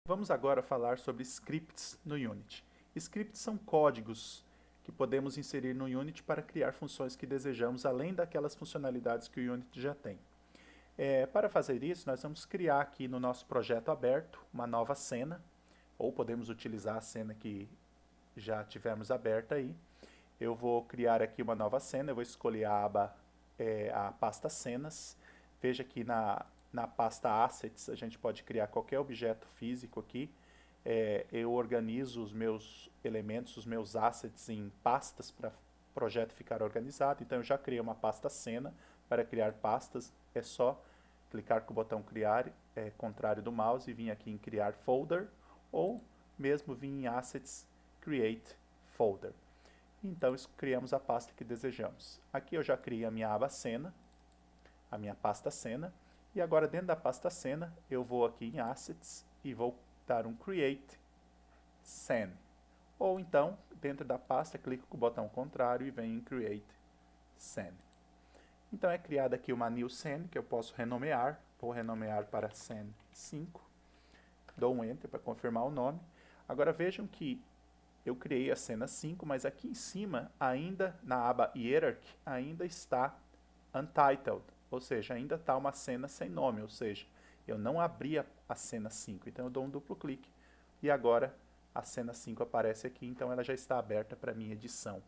Vamos agora falar sobre scripts no Unity. Scripts são códigos que podemos inserir no Unity para criar funções que desejamos, além daquelas funcionalidades que o Unity já tem. Para fazer isso, nós vamos criar aqui no nosso projeto aberto uma nova cena, ou podemos utilizar a cena que já tivemos aberta aí. Eu vou criar aqui uma nova cena, eu vou escolher a aba, a pasta cenas. Veja que na pasta Assets a gente pode criar qualquer objeto físico aqui. Eu organizo os meus elementos, os meus assets em pastas para o projeto ficar organizado. Então eu já criei uma pasta cena. Para criar pastas é só clicar com o botão criar, contrário do mouse, e vir aqui em criar folder, ou mesmo vir em assets, create folder. Então criamos a pasta que desejamos. Aqui eu já criei a minha aba cena, a minha pasta cena, e agora dentro da pasta cena eu vou aqui em assets e vou dar um create scene. Ou então, dentro da pasta, clico com o botão contrário e venho em create scene. Então é criada aqui uma new scene que eu posso renomear. Vou renomear para scene 5. Dou um enter para confirmar o nome. Agora vejam que eu criei a cena 5, mas aqui em cima, ainda na aba Hierarchy, ainda está Untitled, ou seja, ainda está uma cena sem nome, ou seja, eu não abri a cena 5. Então eu dou um duplo clique e agora a cena 5 aparece aqui, então ela já está aberta para minha edição.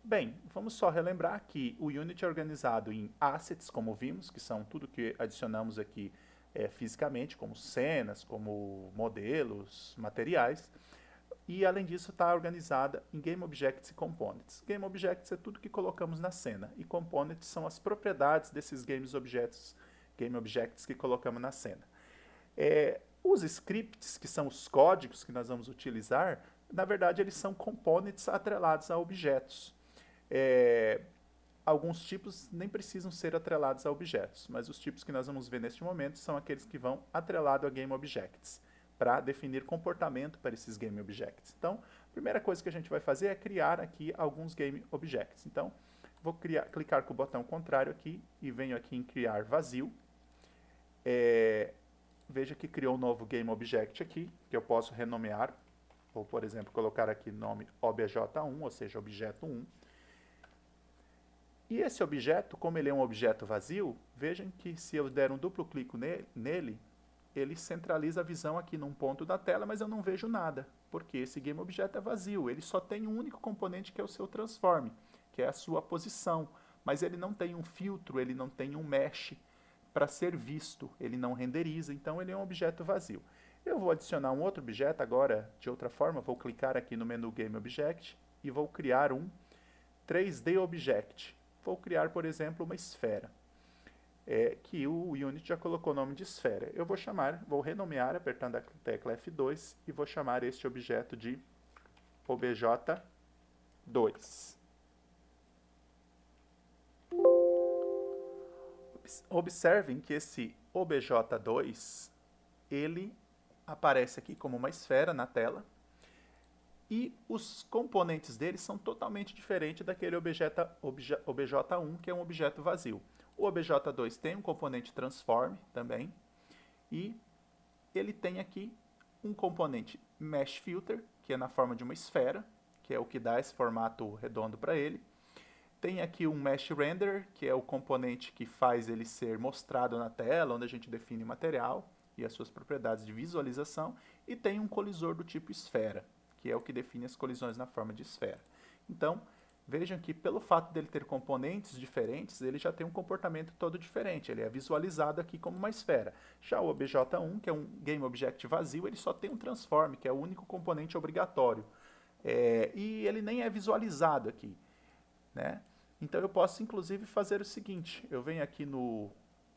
Bem, vamos só relembrar que o Unity é organizado em assets, como vimos, que são tudo que adicionamos aqui fisicamente, como cenas, como modelos, materiais. E, além disso, está organizada em Game Objects e Components. Game Objects é tudo que colocamos na cena, e Components são as propriedades desses Game Objects que colocamos na cena. Os scripts, que são os códigos que nós vamos utilizar, na verdade, eles são components atrelados a objetos. Alguns tipos nem precisam ser atrelados a objetos, mas os tipos que nós vamos ver neste momento são aqueles que vão atrelado a Game Objects, para definir comportamento para esses Game Objects. Então, a primeira coisa que a gente vai fazer é criar aqui alguns Game Objects. Então, vou clicar com o botão contrário aqui e venho aqui em criar vazio. Veja que criou um novo Game Object aqui, que eu posso renomear. Vou, por exemplo, colocar aqui nome obj1, ou seja, objeto 1. E esse objeto, como ele é um objeto vazio, vejam que se eu der um duplo clique nele, ele centraliza a visão aqui num ponto da tela, mas eu não vejo nada, porque esse Game Object é vazio, ele só tem um único componente que é o seu transform, que é a sua posição, mas ele não tem um filtro, ele não tem um mesh para ser visto, ele não renderiza, então ele é um objeto vazio. Eu vou adicionar um outro objeto agora, de outra forma, vou clicar aqui no menu Game Object e vou criar um 3D Object. Vou criar, por exemplo, uma esfera. Que o Unity já colocou o nome de esfera. Eu vou renomear apertando a tecla F2 e vou chamar este objeto de obj2. Observem que esse obj2, ele aparece aqui como uma esfera na tela e os componentes dele são totalmente diferentes daquele obj1, que é um objeto vazio. O obj2 tem um componente transform também, e ele tem aqui um componente mesh filter, que é na forma de uma esfera, que é o que dá esse formato redondo para ele. Tem aqui um mesh render, que é o componente que faz ele ser mostrado na tela, onde a gente define o material e as suas propriedades de visualização, e tem um colisor do tipo esfera, que é o que define as colisões na forma de esfera. Então, vejam que pelo fato dele ter componentes diferentes, ele já tem um comportamento todo diferente. Ele é visualizado aqui como uma esfera. Já o obj1, que é um Game Object vazio, ele só tem um transform, que é o único componente obrigatório. E ele nem é visualizado aqui, né? Então eu posso inclusive fazer o seguinte, eu venho aqui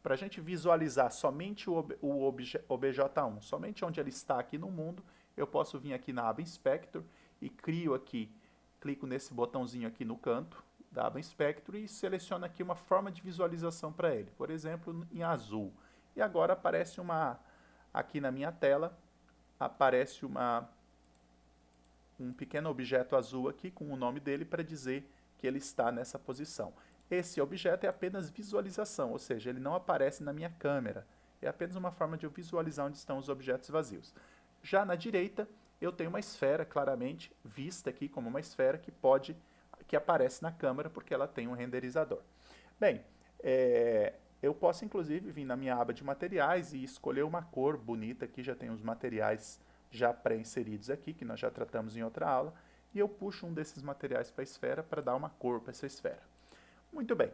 para a gente visualizar somente o obj1, somente onde ele está aqui no mundo, eu posso vir aqui na aba Inspector e crio aqui, clico nesse botãozinho aqui no canto da aba Inspector e seleciono aqui uma forma de visualização para ele, por exemplo, em azul. E agora aparece aqui na minha tela, aparece um pequeno objeto azul aqui com o nome dele para dizer que ele está nessa posição. Esse objeto é apenas visualização, ou seja, ele não aparece na minha câmera. É apenas uma forma de eu visualizar onde estão os objetos vazios. Já na direita, eu tenho uma esfera, claramente, vista aqui como uma esfera que aparece na câmera, porque ela tem um renderizador. Bem, eu posso inclusive vir na minha aba de materiais e escolher uma cor bonita, aqui já tem os materiais já pré-inseridos aqui, que nós já tratamos em outra aula, e eu puxo um desses materiais para a esfera para dar uma cor para essa esfera. Muito bem,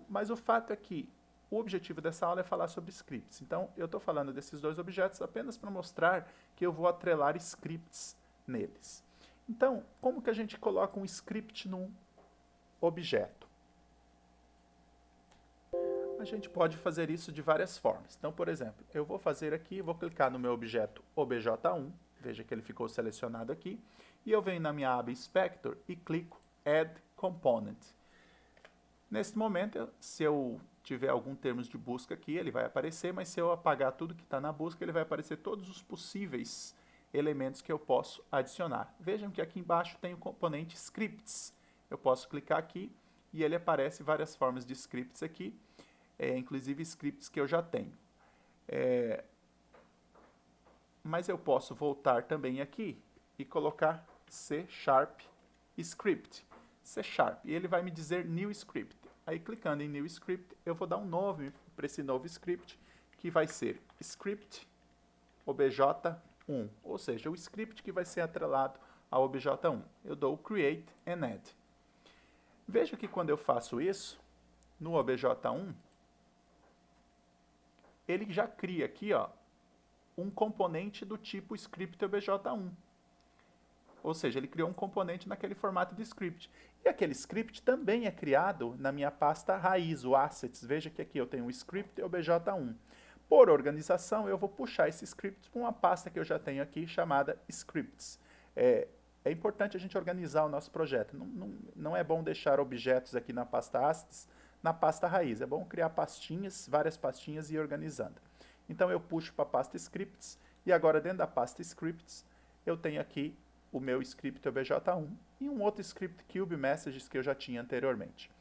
mas o fato é que o objetivo dessa aula é falar sobre scripts. Então, eu estou falando desses dois objetos apenas para mostrar que eu vou atrelar scripts neles. Então, como que a gente coloca um script num objeto? A gente pode fazer isso de várias formas. Então, por exemplo, eu vou fazer aqui, vou clicar no meu objeto obj1, veja que ele ficou selecionado aqui, e eu venho na minha aba Inspector e clico Add Component. Nesse momento, se eu tiver algum termos de busca aqui, ele vai aparecer, mas se eu apagar tudo que está na busca, ele vai aparecer todos os possíveis elementos que eu posso adicionar. Vejam que aqui embaixo tem o componente Scripts. Eu posso clicar aqui e ele aparece várias formas de scripts aqui, inclusive scripts que eu já tenho. Mas eu posso voltar também aqui e colocar C# script. C#, e ele vai me dizer New Script. Aí, clicando em New Script, eu vou dar um nome para esse novo script, que vai ser Script obj1, ou seja, o script que vai ser atrelado ao obj1. Eu dou o Create and Add. Veja que quando eu faço isso, no obj1, ele já cria aqui, ó, um componente do tipo script obj1. Ou seja, ele criou um componente naquele formato de script. E aquele script também é criado na minha pasta raiz, o assets. Veja que aqui eu tenho o script obj1. Por organização, eu vou puxar esse script para uma pasta que eu já tenho aqui, chamada scripts. É importante a gente organizar o nosso projeto. Não é bom deixar objetos aqui na pasta assets, na pasta raiz. É bom criar pastinhas, várias pastinhas e ir organizando. Então, eu puxo para a pasta scripts, e agora dentro da pasta scripts, eu tenho aqui o meu script obj1 e um outro script cube messages que eu já tinha anteriormente.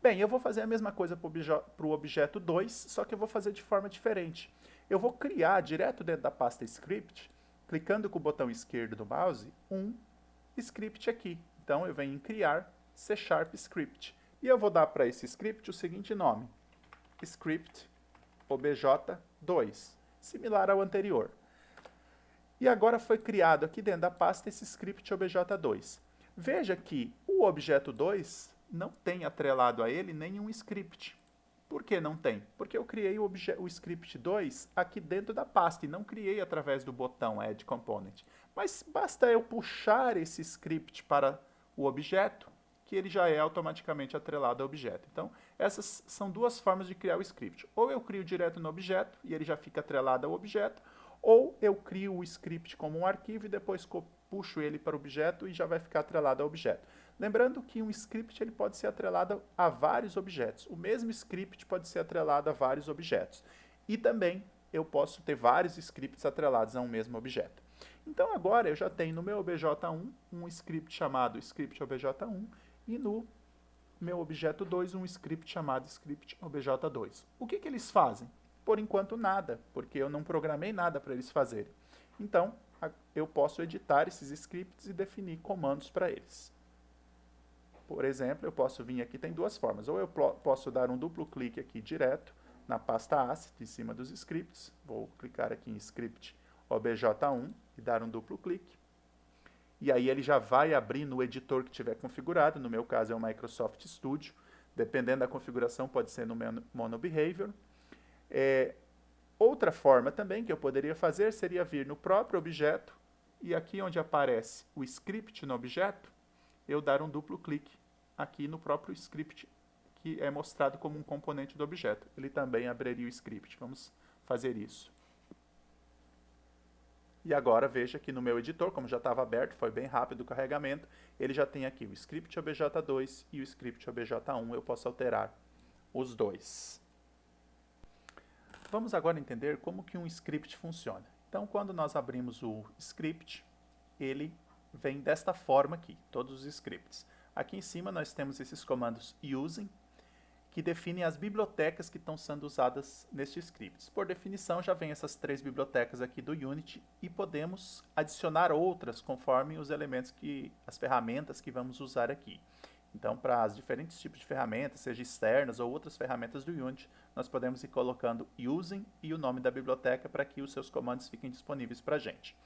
Bem, eu vou fazer a mesma coisa para o objeto 2, só que eu vou fazer de forma diferente. Eu vou criar direto dentro da pasta script, clicando com o botão esquerdo do mouse, um script aqui. Então, eu venho em criar C# script. E eu vou dar para esse script o seguinte nome, script obj2, similar ao anterior. E agora foi criado aqui dentro da pasta esse script obj2. Veja que o objeto 2 não tem atrelado a ele nenhum script. Por que não tem? Porque eu criei o script 2 aqui dentro da pasta e não criei através do botão Add Component. Mas basta eu puxar esse script para o objeto que ele já é automaticamente atrelado ao objeto. Então, essas são duas formas de criar o script. Ou eu crio direto no objeto e ele já fica atrelado ao objeto, ou eu crio o script como um arquivo e depois puxo ele para o objeto e já vai ficar atrelado ao objeto. Lembrando que um script ele pode ser atrelado a vários objetos. O mesmo script pode ser atrelado a vários objetos. E também eu posso ter vários scripts atrelados a um mesmo objeto. Então agora eu já tenho no meu obj1 um script chamado script obj1 e no meu objeto 2 um script chamado script obj2. O que eles fazem? Por enquanto nada, porque eu não programei nada para eles fazerem. Então, eu posso editar esses scripts e definir comandos para eles. Por exemplo, eu posso vir aqui, tem duas formas. Ou eu posso dar um duplo clique aqui direto na pasta asset em cima dos scripts. Vou clicar aqui em script obj1 e dar um duplo clique. E aí ele já vai abrir no editor que tiver configurado. No meu caso é o Microsoft Studio. Dependendo da configuração, pode ser no MonoBehavior. Outra forma também que eu poderia fazer seria vir no próprio objeto e aqui onde aparece o script no objeto, eu dar um duplo clique aqui no próprio script que é mostrado como um componente do objeto. Ele também abriria o script. Vamos fazer isso. E agora veja que no meu editor, como já estava aberto, foi bem rápido o carregamento, ele já tem aqui o script obj2 e o script obj1. Eu posso alterar os dois. Vamos agora entender como que um script funciona. Então, quando nós abrimos o script, ele vem desta forma aqui, todos os scripts. Aqui em cima nós temos esses comandos using, que definem as bibliotecas que estão sendo usadas nestes scripts. Por definição, já vem essas 3 bibliotecas aqui do Unity e podemos adicionar outras conforme os elementos as ferramentas que vamos usar aqui. Então, para os diferentes tipos de ferramentas, seja externas ou outras ferramentas do Unity, nós podemos ir colocando using e o nome da biblioteca para que os seus comandos fiquem disponíveis para a gente.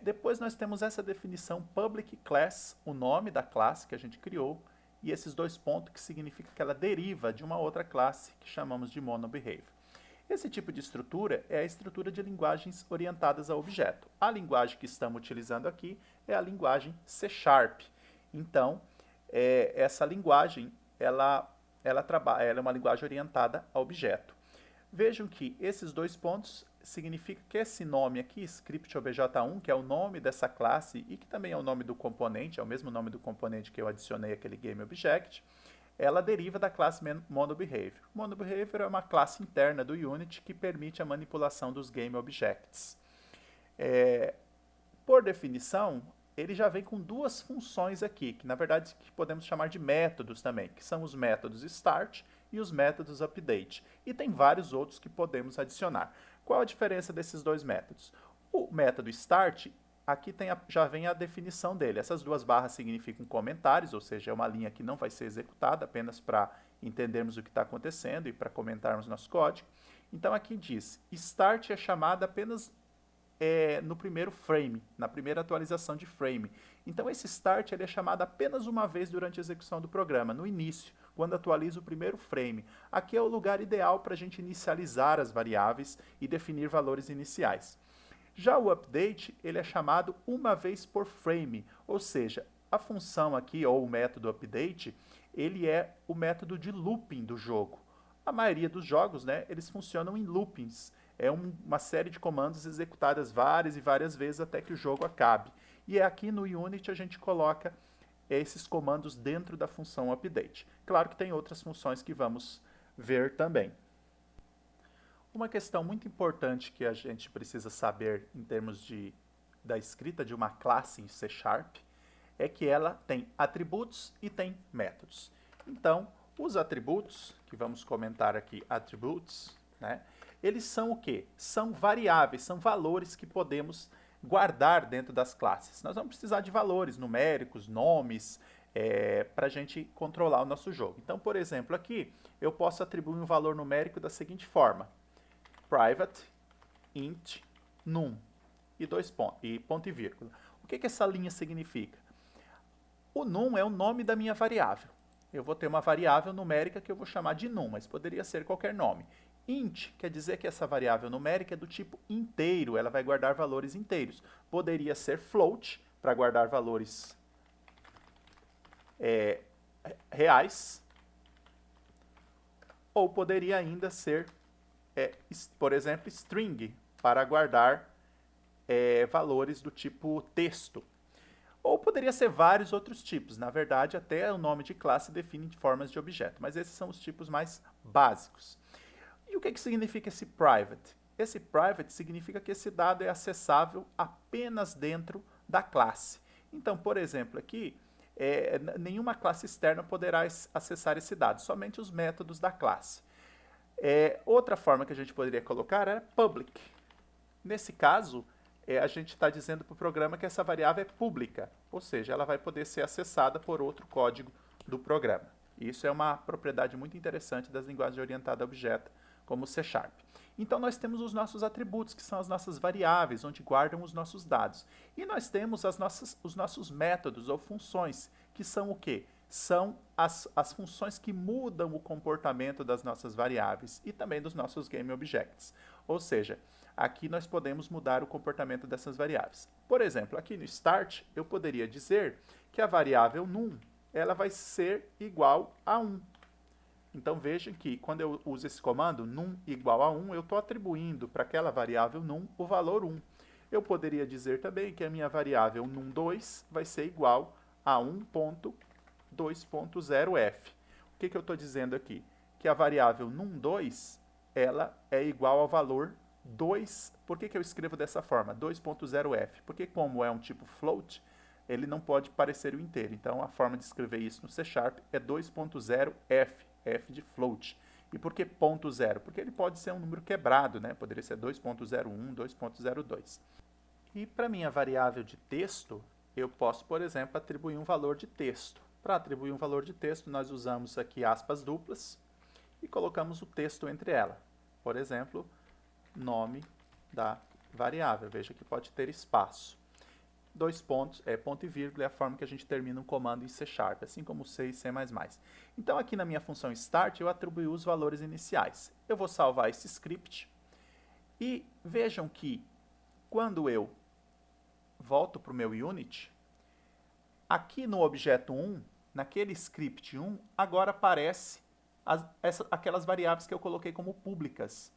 Depois nós temos essa definição public class, o nome da classe que a gente criou, e esses 2 pontos que significa que ela deriva de uma outra classe que chamamos de monobehavior. Esse tipo de estrutura é a estrutura de linguagens orientadas a objeto. A linguagem que estamos utilizando aqui é a linguagem C#. Então, essa linguagem ela é uma linguagem orientada a objeto. Vejam que esses 2 pontos significa que esse nome aqui, script obj1, que é o nome dessa classe e que também é o nome do componente, é o mesmo nome do componente que eu adicionei àquele GameObject, ela deriva da classe monobehavior. Monobehavior é uma classe interna do Unity que permite a manipulação dos GameObjects. Por definição, ele já vem com 2 funções aqui, que na verdade que podemos chamar de métodos também, que são os métodos start e os métodos update. E tem vários outros que podemos adicionar. Qual a diferença desses 2 métodos? O método start, aqui já vem a definição dele. Essas 2 barras significam comentários, ou seja, é uma linha que não vai ser executada, apenas para entendermos o que está acontecendo e para comentarmos nosso código. Então aqui diz, start é chamada apenas no primeiro frame, na primeira atualização de frame. Então esse start ele é chamado apenas uma vez durante a execução do programa, no início, quando atualiza o primeiro frame. Aqui é o lugar ideal para a gente inicializar as variáveis e definir valores iniciais. Já o update ele é chamado uma vez por frame, ou seja, a função aqui, ou o método update, ele é o método de looping do jogo. A maioria dos jogos, né, eles funcionam em loopings. É uma série de comandos executadas várias e várias vezes até que o jogo acabe. E aqui no Unity a gente coloca esses comandos dentro da função update. Claro que tem outras funções que vamos ver também. Uma questão muito importante que a gente precisa saber em termos da escrita de uma classe em C# é que ela tem atributos e tem métodos. Então, os atributos, que vamos comentar aqui, atributos, né? Eles são o quê? São variáveis, são valores que podemos guardar dentro das classes. Nós vamos precisar de valores numéricos, nomes, para a gente controlar o nosso jogo. Então, por exemplo, aqui eu posso atribuir um valor numérico da seguinte forma. Private int num e ponto e vírgula. O que essa linha significa? O num é o nome da minha variável. Eu vou ter uma variável numérica que eu vou chamar de num, mas poderia ser qualquer nome. Int quer dizer que essa variável numérica é do tipo inteiro, ela vai guardar valores inteiros. Poderia ser float, para guardar valores reais, ou poderia ainda ser, por exemplo, string, para guardar valores do tipo texto. Ou poderia ser vários outros tipos. Na verdade, até o nome de classe define formas de objeto, mas esses são os tipos mais básicos. E o que significa esse private? Esse private significa que esse dado é acessável apenas dentro da classe. Então, por exemplo, aqui, nenhuma classe externa poderá acessar esse dado, somente os métodos da classe. Outra forma que a gente poderia colocar é public. Nesse caso, a gente está dizendo para o programa que essa variável é pública, ou seja, ela vai poder ser acessada por outro código do programa. Isso é uma propriedade muito interessante das linguagens orientadas a objeto, como o C#. Então, nós temos os nossos atributos, que são as nossas variáveis, onde guardam os nossos dados. E nós temos os nossos métodos ou funções, que são o quê? São as funções que mudam o comportamento das nossas variáveis e também dos nossos GameObjects. Ou seja, aqui nós podemos mudar o comportamento dessas variáveis. Por exemplo, aqui no start, eu poderia dizer que a variável num, ela vai ser igual a 1. Então vejam que quando eu uso esse comando, num igual a 1, eu estou atribuindo para aquela variável num o valor 1. Eu poderia dizer também que a minha variável num2 vai ser igual a 1.2.0f. O que eu estou dizendo aqui? Que a variável num2, ela é igual ao valor 2. Por que eu escrevo dessa forma? 2.0f. Porque como é um tipo float, ele não pode parecer o inteiro. Então a forma de escrever isso no C# é 2.0f. f de float. E por que ponto zero? Porque ele pode ser um número quebrado, né? Poderia ser 2.01, 2.02. E para minha variável de texto, eu posso, por exemplo, atribuir um valor de texto. Para atribuir um valor de texto, nós usamos aqui aspas duplas e colocamos o texto entre ela. Por exemplo, nome da variável. Veja que pode ter espaço. Dois pontos, ponto e vírgula é a forma que a gente termina um comando em C#, assim como C e C++. Então, aqui na minha função start, eu atribuí os valores iniciais. Eu vou salvar esse script e vejam que quando eu volto para o meu unit, aqui no objeto 1, naquele script 1, agora aparece aquelas variáveis que eu coloquei como públicas.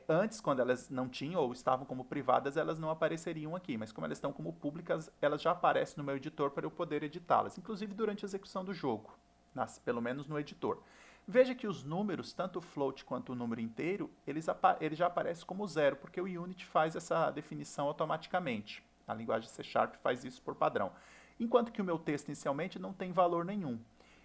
Antes, quando elas não tinham ou estavam como privadas, elas não apareceriam aqui, mas como elas estão como públicas, elas já aparecem no meu editor para eu poder editá-las, inclusive durante a execução do jogo, pelo menos no editor. Veja que os números, tanto o float quanto o número inteiro, eles já aparecem como zero, porque o Unity faz essa definição automaticamente. A linguagem C# faz isso por padrão. Enquanto que o meu texto inicialmente não tem valor nenhum.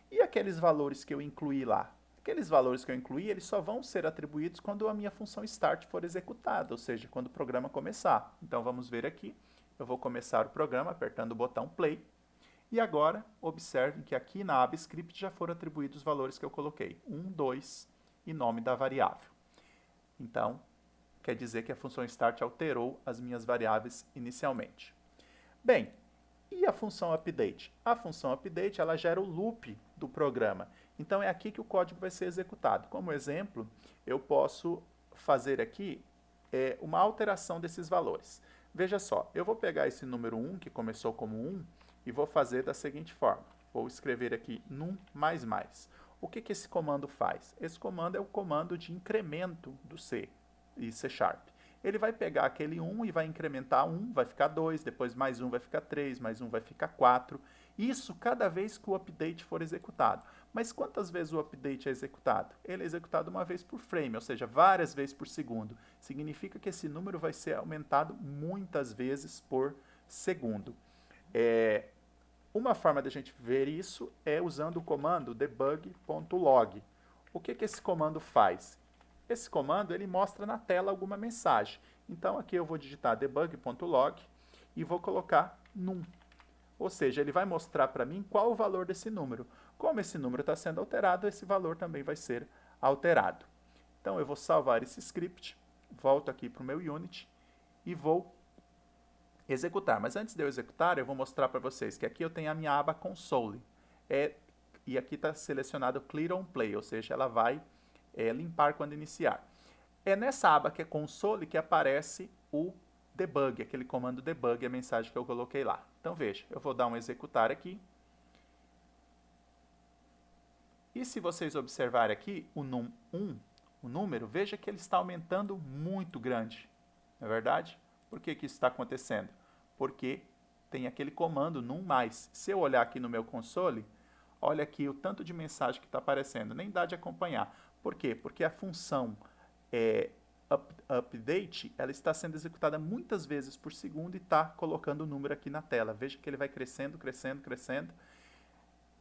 E aqueles valores que eu incluí lá? Aqueles valores que eu incluí, eles só vão ser atribuídos quando a minha função start for executada, ou seja, quando o programa começar. Então vamos ver aqui, eu vou começar o programa apertando o botão play, e agora observem que aqui na aba script já foram atribuídos os valores que eu coloquei, 1, 2 e nome da variável. Então, quer dizer que a função start alterou as minhas variáveis inicialmente. Bem, e a função update? A função update, ela gera o loop do programa. Então, é aqui que o código vai ser executado. Como exemplo, eu posso fazer aqui uma alteração desses valores. Veja só, eu vou pegar esse número 1, que começou como 1, e vou fazer da seguinte forma. Vou escrever aqui num mais mais. O que esse comando faz? Esse comando é o comando de incremento do C e C#. Ele vai pegar aquele 1 e vai incrementar 1, vai ficar 2, depois mais 1 vai ficar 3, mais 1 vai ficar 4. Isso cada vez que o update for executado. Mas quantas vezes o update é executado? Ele é executado uma vez por frame, ou seja, várias vezes por segundo. Significa que esse número vai ser aumentado muitas vezes por segundo. Uma forma de a gente ver isso é usando o comando debug.log. O que esse comando faz? Esse comando ele mostra na tela alguma mensagem. Então aqui eu vou digitar debug.log e vou colocar num. Ou seja, ele vai mostrar para mim qual o valor desse número. Como esse número está sendo alterado, esse valor também vai ser alterado. Então eu vou salvar esse script, volto aqui para o meu Unity e vou executar. Mas antes de eu executar, eu vou mostrar para vocês que aqui eu tenho a minha aba console. E aqui está selecionado Clear on Play, ou seja, ela vai limpar quando iniciar. É nessa aba que é console que aparece o debug, aquele comando debug, a mensagem que eu coloquei lá. Então veja, eu vou dar um executar aqui. E se vocês observarem aqui o num1, o número, veja que ele está aumentando muito grande. Não é verdade? Por que isso está acontecendo? Porque tem aquele comando num mais. Se eu olhar aqui no meu console, olha aqui o tanto de mensagem que está aparecendo. Nem dá de acompanhar. Por quê? Porque a função update ela está sendo executada muitas vezes por segundo e está colocando o número aqui na tela. Veja que ele vai crescendo, crescendo, crescendo.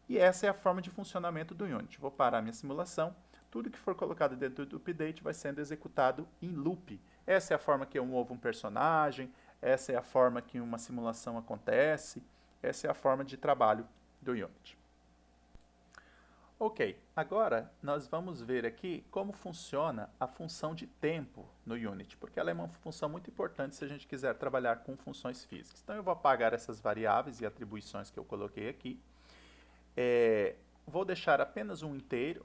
E essa é a forma de funcionamento do Unity. Vou parar minha simulação. Tudo que for colocado dentro do update vai sendo executado em loop. Essa é a forma que eu movo um personagem, essa é a forma que uma simulação acontece, essa é a forma de trabalho do Unity. Ok, agora nós vamos ver aqui como funciona a função de tempo no Unity, porque ela é uma função muito importante se a gente quiser trabalhar com funções físicas. Então eu vou apagar essas variáveis e atribuições que eu coloquei aqui. Vou deixar apenas um inteiro,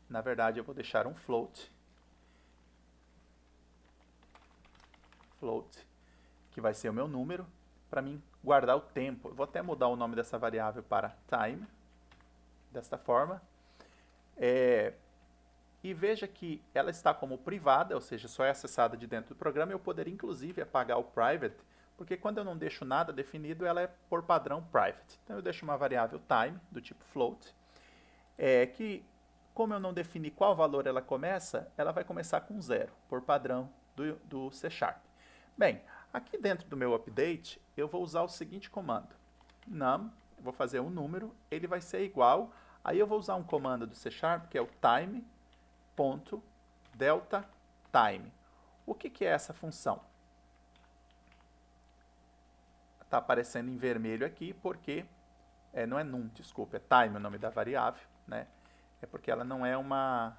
na verdade eu vou deixar um float, que vai ser o meu número, para mim guardar o tempo. Eu vou até mudar o nome dessa variável para time, desta forma. E veja que ela está como privada, ou seja, só é acessada de dentro do programa. Eu poderia inclusive apagar o private, porque quando eu não deixo nada definido, ela é por padrão private. Então eu deixo uma variável time, do tipo float, que como eu não defini qual valor ela começa, ela vai começar com 0, por padrão do C#. Bem, aqui dentro do meu update, eu vou usar o seguinte comando. Num, vou fazer um número, ele vai ser igual Aí eu vou usar um comando do C# que é o time.deltaTime. O que é essa função? Está aparecendo em vermelho aqui porque, não é num, desculpa, é time o nome da variável, né? É porque ela não é uma...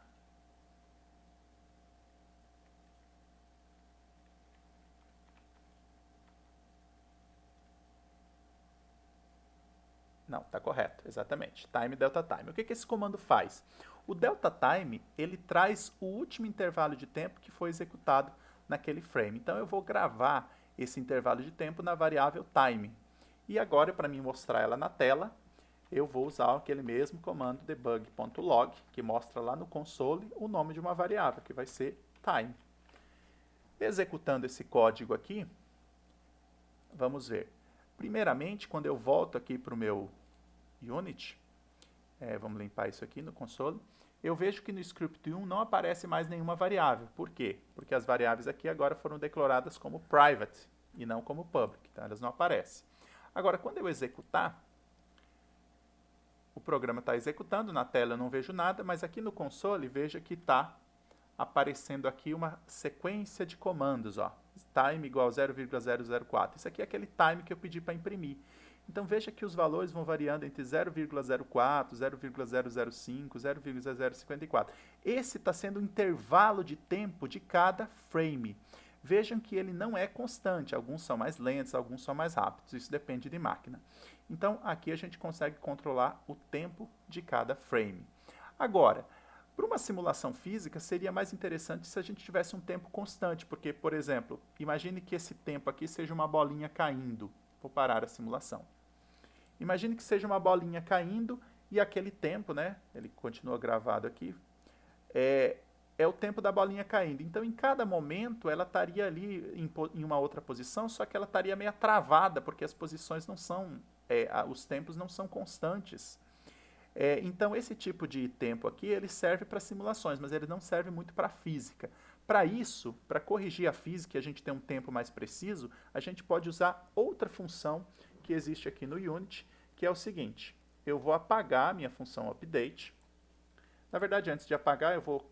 Não, está correto, exatamente. Time, delta time. O que esse comando faz? O delta time, ele traz o último intervalo de tempo que foi executado naquele frame. Então, eu vou gravar esse intervalo de tempo na variável time. E agora, para mim mostrar ela na tela, eu vou usar aquele mesmo comando debug.log, que mostra lá no console o nome de uma variável, que vai ser time. Executando esse código aqui, vamos ver. Primeiramente, quando eu volto aqui para o meu Unity, vamos limpar isso aqui no console, eu vejo que no script 1 não aparece mais nenhuma variável. Por quê? Porque as variáveis aqui agora foram declaradas como private e não como public, então elas não aparecem. Agora, quando eu executar, o programa está executando, na tela eu não vejo nada, mas aqui no console veja que está aparecendo aqui uma sequência de comandos, ó. Time igual 0,004. Isso aqui é aquele time que eu pedi para imprimir. Então veja que os valores vão variando entre 0,04, 0,005, 0,054. Esse está sendo o intervalo de tempo de cada frame. Vejam que ele não é constante, alguns são mais lentos, alguns são mais rápidos, isso depende de máquina. Então aqui a gente consegue controlar o tempo de cada frame. Agora, para uma simulação física, seria mais interessante se a gente tivesse um tempo constante, porque, por exemplo, imagine que esse tempo aqui seja uma bolinha caindo. Vou parar a simulação. Imagine que seja uma bolinha caindo e aquele tempo, né, ele continua gravado aqui, é o tempo da bolinha caindo. Então, em cada momento, ela estaria ali em uma outra posição, só que ela estaria meio travada, porque as posições não são, os tempos não são constantes. Então, esse tipo de tempo aqui, ele serve para simulações, mas ele não serve muito para física. Para isso, para corrigir a física e a gente ter um tempo mais preciso, a gente pode usar outra função que existe aqui no Unity, que é o seguinte: eu vou apagar a minha função update. Na verdade, antes de apagar, eu vou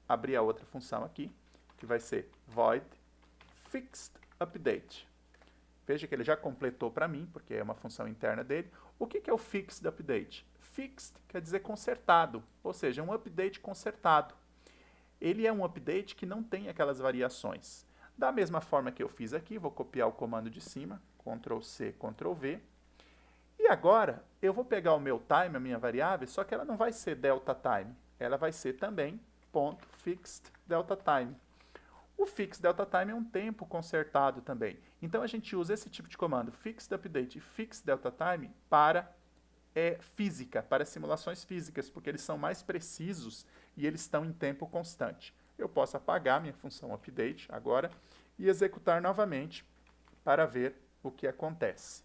abrir a outra função aqui, que vai ser void fixed update. Veja que ele já completou para mim, porque é uma função interna dele. O que é o fixed update? Fixed quer dizer consertado, ou seja, um update consertado. Ele é um update que não tem aquelas variações. Da mesma forma que eu fiz aqui, vou copiar o comando de cima, Ctrl C, Ctrl V. E agora, eu vou pegar o meu time, a minha variável, só que ela não vai ser delta time, ela vai ser também .fixed delta time. O fixed delta time é um tempo consertado também. Então, a gente usa esse tipo de comando, fixed update e fixed delta time, para física, para simulações físicas, porque eles são mais precisos e eles estão em tempo constante. Eu posso apagar minha função update agora e executar novamente para ver o que acontece.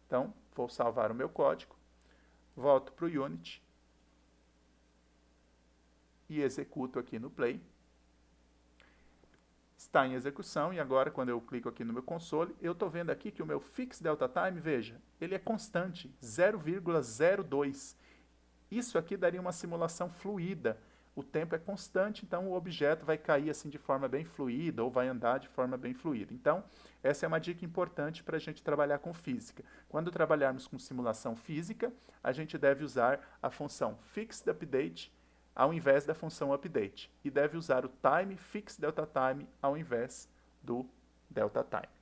Então, vou salvar o meu código, volto para o Unity e executo aqui no Play. Está em execução e agora, quando eu clico aqui no meu console, eu estou vendo aqui que o meu fixed delta time, veja, ele é constante, 0,02. Isso aqui daria uma simulação fluida. O tempo é constante, então o objeto vai cair assim de forma bem fluida ou vai andar de forma bem fluida. Então, essa é uma dica importante para a gente trabalhar com física. Quando trabalharmos com simulação física, a gente deve usar a função fixed update ao invés da função update. E deve usar o time fixed delta time ao invés do delta time.